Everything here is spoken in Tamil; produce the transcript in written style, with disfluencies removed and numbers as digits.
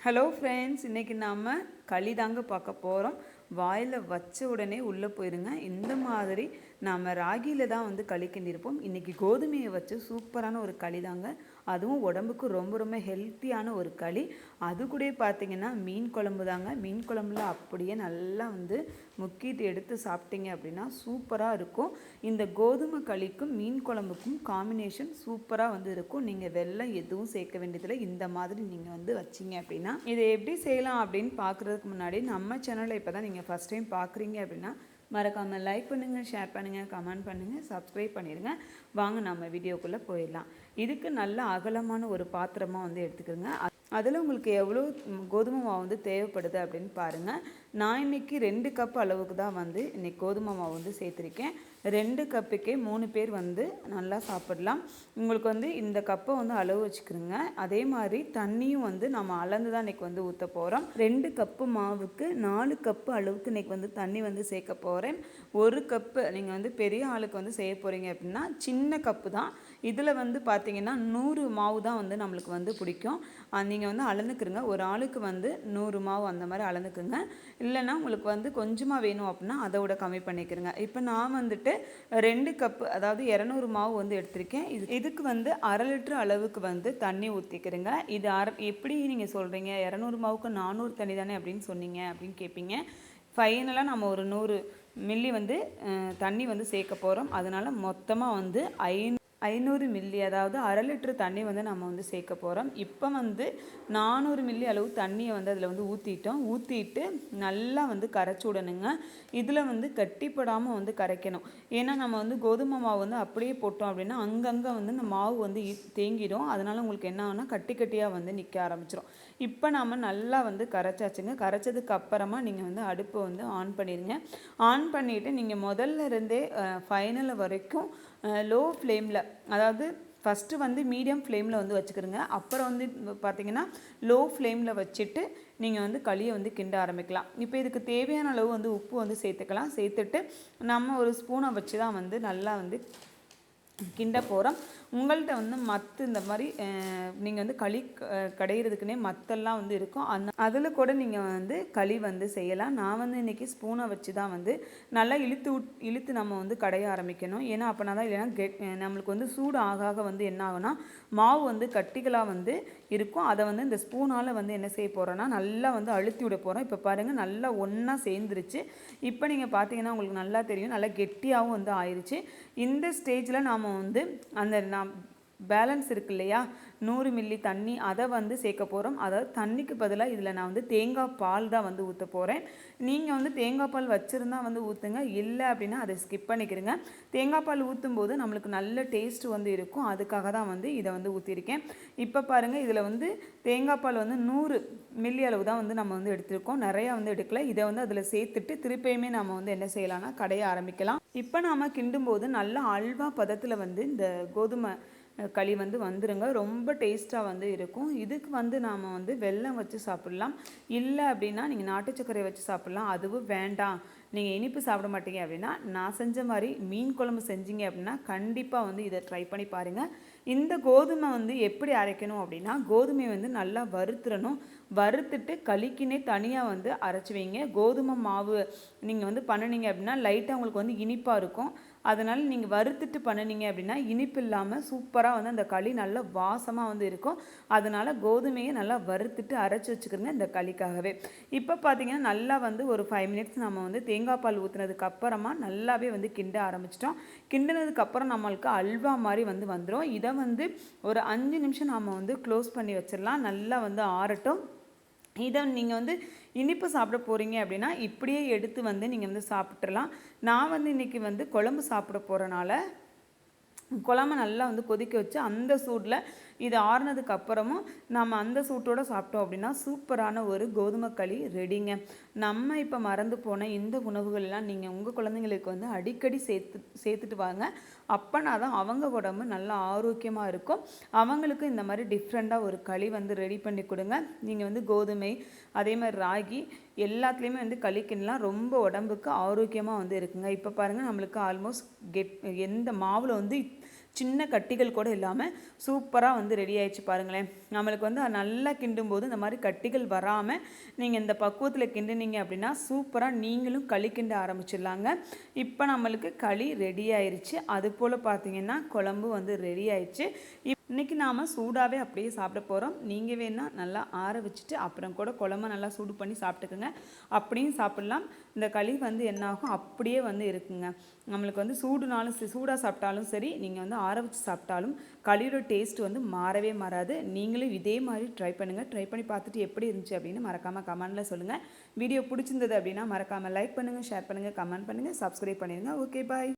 ஹலோ ஃப்ரெண்ட்ஸ், இன்றைக்கி நாம் களி தாங்க பார்க்க போகிறோம். வாயில் வச்ச உடனே உள்ளே போயிருங்க. இந்த மாதிரி நாம் ராகியில் தான் வந்து களி கிண்டியிருப்போம். இன்றைக்கி கோதுமையை வச்சு சூப்பரான ஒரு களி தாங்க. அதுவும் உடம்புக்கு ரொம்ப ரொம்ப ஹெல்த்தியான ஒரு களி. அது கூட பார்த்திங்கன்னா மீன் குழம்பு தாங்க. மீன் குழம்புல அப்படியே நல்லா வந்து முக்கிட்டு எடுத்து சாப்பிட்டீங்க அப்படின்னா சூப்பராக இருக்கும். இந்த கோதுமை களிக்கும் மீன் குழம்புக்கும் காம்பினேஷன் சூப்பராக வந்து இருக்கும். நீங்கள் வெல்லம் எதுவும் சேர்க்க வேண்டியதில்லை. இந்த மாதிரி நீங்கள் வந்து வச்சிங்க அப்படின்னா இதை எப்படி செய்யலாம் அப்படின்னு பார்க்குறதுக்கு முன்னாடி நம்ம சேனலை இப்போ தான் நீங்கள் ஃபஸ்ட் டைம் பார்க்குறீங்க அப்படின்னா மறக்காமல் லைக் பண்ணுங்கள், ஷேர் பண்ணுங்கள், கமெண்ட் பண்ணுங்கள், சப்ஸ்கிரைப் பண்ணிடுங்க. வாங்க நம்ம வீடியோக்குள்ளே போயிடலாம். இதுக்கு நல்ல அகலமான ஒரு பாத்திரமாக வந்து எடுத்துக்கோங்க. அதில் உங்களுக்கு எவ்வளோ கோதுமை மாவு வந்து தேவைப்படுது அப்படின்னு பாருங்கள். நான் இன்றைக்கி 2 கப் அளவுக்கு தான் வந்து இன்றைக்கி கோதுமை மாவு வந்து சேர்த்துருக்கேன். 2 கப்புக்கே 3 பேர் வந்து நல்லா சாப்பிடலாம். உங்களுக்கு வந்து இந்த கப்பை வந்து அளவு வச்சுக்கிறோங்க. அதே மாதிரி தண்ணியும் வந்து நம்ம அளந்து தான் இன்றைக்கி வந்து ஊற்ற போகிறோம். 2 கப்பு மாவுக்கு 4 கப்பு அளவுக்கு இன்றைக்கி வந்து தண்ணி வந்து சேர்க்க போகிறேன். 1 கப்பு நீங்கள் வந்து பெரிய ஆளுக்கு வந்து செய்ய போகிறீங்க அப்படின்னா சின்ன கப்பு தான். இதில் வந்து பார்த்திங்கன்னா 100 மாவு தான் வந்து நம்மளுக்கு வந்து பிடிக்கும். நீங்கள் வந்து அளந்துக்குருங்க. ஒரு ஆளுக்கு வந்து 100 மாவு அந்த மாதிரி அளந்துக்குங்க. இல்லைன்னா உங்களுக்கு வந்து கொஞ்சமாக வேணும் அப்படின்னா அதை விட கம்மி பண்ணிக்கிறேங்க. இப்போ நான் வந்துட்டு 2 கப்பு அதாவது 200 மாவு வந்து எடுத்திருக்கேன். இதுக்கு வந்து 1/2 லிட்டர் அளவுக்கு வந்து தண்ணி ஊற்றிக்கிறேங்க. இது எப்படி நீங்கள் சொல்கிறீங்க 200 மாவுக்கு 400 தண்ணி தானே அப்படின்னு சொன்னீங்க அப்படின்னு கேட்பீங்க. ஃபைனலாக நம்ம ஒரு 100 மில்லி வந்து தண்ணி வந்து சேர்க்க போகிறோம். அதனால் மொத்தமாக வந்து 500 மில்லி அதாவது 1/2 லிட்டர் தண்ணி வந்து நம்ம வந்து சேர்க்க போகிறோம். இப்போ வந்து 400 மில்லி அளவு தண்ணியை வந்து அதில் வந்து ஊற்றிட்டு நல்லா வந்து கரைச்சி விடணுங்க. இதில் வந்து கட்டிப்படாமல் வந்து கரைக்கணும். ஏன்னா நம்ம வந்து கோதுமை மாவு வந்து அப்படியே போட்டோம் அப்படின்னா அங்கங்கே வந்து இந்த மாவு வந்து தேங்கிடும். அதனால் உங்களுக்கு என்ன ஆகுனா கட்டி கட்டியாக வந்து நிற்க ஆரம்பிச்சிடும். இப்போ நாம் நல்லா வந்து கரைச்சாச்சுங்க. கரைச்சதுக்கு அப்புறமா நீங்கள் வந்து அடுப்பை வந்து ஆன் பண்ணிடுங்க. ஆன் பண்ணிவிட்டு நீங்கள் முதல்ல இருந்தே ஃபைனல் வரைக்கும் லோ ஃப்ளேமில் அதாவது ஃபஸ்ட்டு வந்து மீடியம் ஃப்ளேமில் வந்து வச்சுக்கிறோங்க. அப்புறம் வந்து பார்த்திங்கன்னா லோ ஃப்ளேமில் வச்சுட்டு நீங்கள் வந்து களியை வந்து கிண்ட ஆரம்பிக்கலாம். இப்போ இதுக்கு தேவையான அளவு வந்து உப்பு வந்து சேர்த்துக்கலாம். சேர்த்துட்டு நம்ம ஒரு ஸ்பூனை வச்சு தான் வந்து நல்லா வந்து கிண்ட போகிறோம். உங்கள்கிட்ட வந்து மத்து இந்த மாதிரி நீங்கள் வந்து களி கடையிறதுக்குன்னே மத்தெல்லாம் வந்து இருக்கும். அதில் கூட நீங்கள் வந்து களி வந்து செய்யலாம். நான் வந்து இன்றைக்கி ஸ்பூனை வச்சு தான் வந்து நல்லா இழுத்து நம்ம வந்து கடைய ஆரம்பிக்கணும். ஏன்னா அப்படின்னா தான் இல்லைன்னா நம்மளுக்கு வந்து சூடு ஆக வந்து என்ன ஆகுனா மாவு வந்து கட்டிகளாக வந்து இருக்கும். அதை வந்து இந்த ஸ்பூனால் வந்து என்ன செய்ய போகிறோன்னா நல்லா வந்து அழுத்தி விட போகிறோம். இப்போ பாருங்கள் நல்லா ஒன்றா சேர்ந்துருச்சு. இப்போ நீங்கள் பார்த்தீங்கன்னா உங்களுக்கு நல்லா தெரியும், நல்லா கெட்டியாகவும் வந்து ஆயிடுச்சு. இந்த ஸ்டேஜில் நாம் வந்து அந்த பேலன்ஸ் இருக்கு இல்லையா 100 மில்லி தண்ணி அதை வந்து சேர்க்க போகிறோம். அதாவது தண்ணிக்கு பதிலாக இதில் நான் வந்து தேங்காய் பால் தான் வந்து ஊற்ற போகிறேன். நீங்கள் வந்து தேங்காய் பால் வச்சுருந்தா வந்து ஊற்றுங்க, இல்லை அப்படின்னா அதை ஸ்கிப் பண்ணிக்கிறங்க. தேங்காய் பால் ஊற்றும் போது நம்மளுக்கு நல்ல டேஸ்ட் வந்து இருக்கும். அதுக்காக தான் வந்து இதை வந்து ஊற்றிருக்கேன். இப்போ பாருங்கள் இதில் வந்து தேங்காய் பால் வந்து 100 மில்லி அளவு தான் வந்து நம்ம வந்து எடுத்திருக்கோம். நிறையா வந்து எடுக்கல. இதை வந்து அதில் சேர்த்துட்டு திருப்பியுமே நம்ம வந்து என்ன செய்யலாம்னா கடைய ஆரம்பிக்கலாம். இப்போ நாம் கிண்டும்போது நல்லா அல்வா பதத்தில் வந்து இந்த கோதுமை களி வந்து வந்துருங்க. ரொம்ப டேஸ்ட்டாக வந்து இருக்கும். இதுக்கு வந்து நாம் வந்து வெல்லம் வச்சு சாப்பிட்லாம். இல்லை அப்படின்னா நீங்கள் நாட்டு சர்க்கரை வச்சு சாப்பிட்லாம். அதுவும் வேண்டாம், நீங்கள் இனிப்பு சாப்பிட மாட்டீங்க அப்படின்னா நான் செஞ்ச மாதிரி மீன் குழம்பு செஞ்சீங்க அப்படின்னா கண்டிப்பாக வந்து இதை ட்ரை பண்ணி பாருங்கள். இந்த கோதுமை வந்து எப்படி அரைக்கணும் அப்படின்னா கோதுமையை வந்து நல்லா வறுத்துட்டு களிக்குன்னே தனியாக வந்து அரைச்சி வைங்க. கோதுமை மாவு நீங்கள் வந்து பண்ணினீங்க அப்படின்னா லைட்டாக உங்களுக்கு வந்து இனிப்பாக இருக்கும். அதனால் நீங்கள் வறுத்துட்டு பண்ணினீங்க அப்படின்னா இனிப்பு இல்லாமல் சூப்பராக வந்து அந்த களி நல்லா வாசமாக வந்து இருக்கும். அதனால் கோதுமையை நல்லா வறுத்துட்டு அரைச்சி வச்சுக்கிறோங்க இந்த களிக்காகவே. இப்போ பார்த்தீங்கன்னா நல்லா வந்து ஒரு 5 மினிட்ஸ் நம்ம வந்து தேங்காய் பால் ஊற்றுனதுக்கு அப்புறமா நல்லாவே வந்து கிண்ட ஆரம்பிச்சிட்டோம். கிண்டினதுக்கப்புறம் நம்மளுக்கு அல்வா மாதிரி வந்து வந்துடும். இதை வந்து ஒரு 5 நிமிஷம் நாம் வந்து க்ளோஸ் பண்ணி வச்சிடலாம். நல்லா வந்து ஆறட்டும். இதை நீங்கள் வந்து இனிப்பு சாப்பிட போகிறீங்க அப்படின்னா இப்படியே எடுத்து வந்து நீங்கள் வந்து சாப்பிட்றலாம். நான் வந்து இன்றைக்கி வந்து குழம்பு சாப்பிட போகிறனால குழம்பு நல்லா வந்து கொதிக்க வச்சு அந்த சூடில் இது ஆறுனதுக்கு அப்புறமும் நம்ம அந்த சூட்டோடு சாப்பிட்டோம் அப்படின்னா சூப்பரான ஒரு கோதுமை களி ரெடிங்க. நம்ம இப்போ மறந்து போன இந்த உணவுகள்லாம் நீங்கள் உங்கள் குழந்தைங்களுக்கு வந்து அடிக்கடி சேர்த்துட்டு வாங்க. அப்போனா தான் அவங்க உடம்பு நல்லா ஆரோக்கியமாக இருக்கும். அவங்களுக்கு இந்த மாதிரி டிஃப்ரெண்ட்டாக ஒரு களி வந்து ரெடி பண்ணி கொடுங்க. நீங்கள் வந்து கோதுமை அதே மாதிரி ராகி எல்லாத்துலேயுமே வந்து களி கிண்டலாம். ரொம்ப உடம்புக்கு ஆரோக்கியமாக வந்து இருக்குங்க. இப்போ பாருங்கள் நம்மளுக்கு ஆல்மோஸ்ட் எந்த மாவில் வந்து சின்ன கட்டிகள் கூட இல்லாமல் சூப்பராக வந்து ரெடி ஆயிடுச்சு பாருங்களேன். நம்மளுக்கு வந்து நல்லா கிண்டும் போது இந்த மாதிரி கட்டிகள் வராமல் நீங்கள் இந்த பக்குவத்தில் கிண்டுனீங்க அப்படின்னா சூப்பராக நீங்களும் களி கிண்ட ஆரம்பிச்சிடலாங்க. இப்போ நம்மளுக்கு களி ரெடி ஆயிடுச்சு. அது போல் பார்த்தீங்கன்னா குழம்பு வந்து ரெடி ஆயிடுச்சு. இன்றைக்கி நாம் சூடாகவே அப்படியே சாப்பிட போகிறோம். நீங்கள் வேணால் நல்லா ஆற வச்சுட்டு அப்புறம் கூட குழம்பு நல்லா சூடு பண்ணி சாப்பிட்டுக்குங்க. அப்படியும் சாப்பிட்லாம். இந்த களி வந்து என்னாகும் அப்படியே வந்து இருக்குங்க. நம்மளுக்கு வந்து சூடாக சாப்பிட்டாலும் சரி, நீங்கள் வந்து ஆற வச்சு சாப்பிட்டாலும் களியோட டேஸ்ட் வந்து மாறவே மாறாது. நீங்களும் இதே மாதிரி ட்ரை பண்ணுங்கள். ட்ரை பண்ணி பார்த்துட்டு எப்படி இருந்துச்சு அப்படின்னு மறக்காமல் கமெண்ட்டில் சொல்லுங்கள். வீடியோ பிடிச்சிருந்தது அப்படின்னா மறக்காமல் லைக் பண்ணுங்கள், ஷேர் பண்ணுங்கள், கமெண்ட் பண்ணுங்கள், சப்ஸ்கிரைப் பண்ணிடுங்க. ஓகே, பாய்.